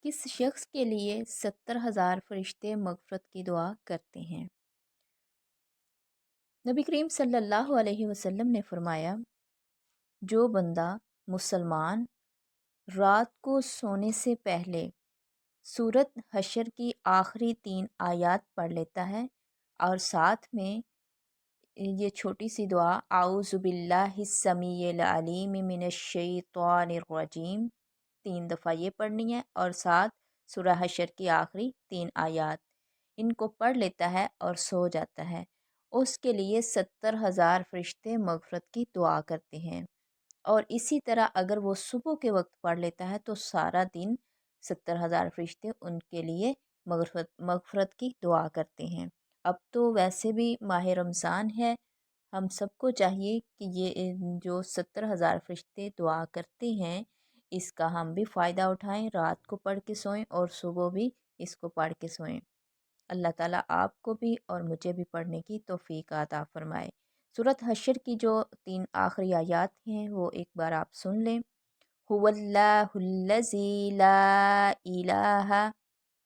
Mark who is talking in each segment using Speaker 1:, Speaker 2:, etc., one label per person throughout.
Speaker 1: किस शख्स के लिए 70,000 फरिश्ते मगफ़रत की दुआ करते हैं? नबी करीम सल्लल्लाहु अलैहि वसल्लम ने फरमाया, जो बंदा मुसलमान रात को सोने से पहले सूरत हशर की आखिरी 3 आयत पढ़ लेता है और साथ में ये छोटी सी दुआ आऊज़ु बिल्लाहिस समीइल अलीम मिनश शैतानिर रजीम 3 दफ़ा ये पढ़नी है और साथ सूरह हशर की आखिरी 3 आयत इनको पढ़ लेता है और सो जाता है, उसके लिए 70,000 फरिश्ते मगफ़रत की दुआ करते हैं। और इसी तरह अगर वो सुबह के वक्त पढ़ लेता है तो सारा दिन 70,000 फरिश्ते उनके लिए मगफ़रत की दुआ करते हैं। अब तो वैसे भी माह रमज़ान है, हम सबको चाहिए कि ये जो 70,000 फरिश्ते दुआ करते हैं इसका हम भी फ़ायदा उठाएं, रात को पढ़ के सोएं और सुबह भी इसको पढ़ के सोएं। अल्लाह ताला आपको भी और मुझे भी पढ़ने की तौफ़ीक अता फ़रमाए। सूरत हशर की जो 3 आखिरी आयत हैं वो एक बार आप सुन लें। हुवल्लाहुल्लज़ी ला इलाहा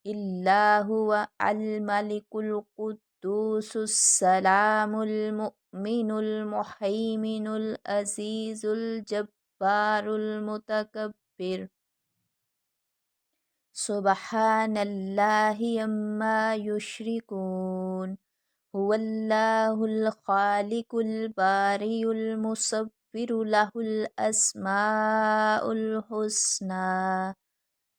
Speaker 1: इल्ला हुवा अल मलिकुल कुद्दूसुस सलामुल मुमिनुल मुहैमिनुल अज़ीज़ुल जब्बारुल मुतकब्बिर सुब्हानल्लाहि अम्मा युश्रिकून हुवल्लाहुल खालिकुल बारिउल मुसव्विरु लहुल अस्माउल हुस्ना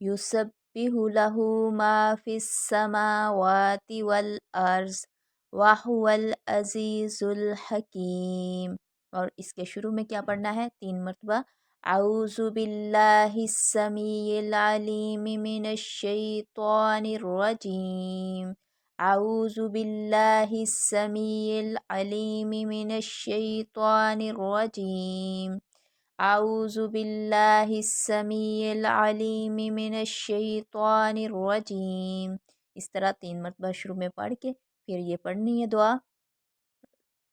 Speaker 1: युसब्बिहु लहू मा फिस समावाति वल अर्ज़ व हुवल अज़ीज़ुल हकीम। और इसके शुरू में क्या पढ़ना है? 3 मरतबा औज़ु बिल्लाहिस समीइल अलीम मिनश शैतानिर रजीम औज़ु बिल्लाहिस समीइल अलीम मिनश शैतानिर रजीम औज़ु बिल्लाहिस समीइल अलीम मिनश शैतानिर रजीम। इस तरह 3 मरतबा शुरू में पढ़ के फिर ये पढ़नी है दुआ,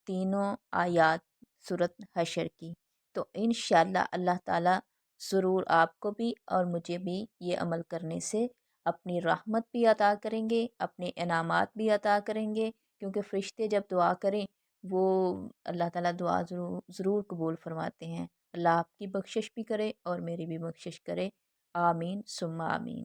Speaker 1: तीनों आयात सूरत हशर की। तो इंशाअल्लाह अल्लाह ताला ज़रूर आपको भी और मुझे भी ये अमल करने से अपनी रहमत भी अता करेंगे, अपने इनामात भी अता करेंगे, क्योंकि फ़रिश्ते जब दुआ करें वो अल्लाह ताला दुआ ज़रूर ज़रूर कबूल फ़रमाते हैं। अल्लाह आपकी बख्शिश भी करे और मेरी भी बख्शिश करे। आमीन सुम्मा आमीन।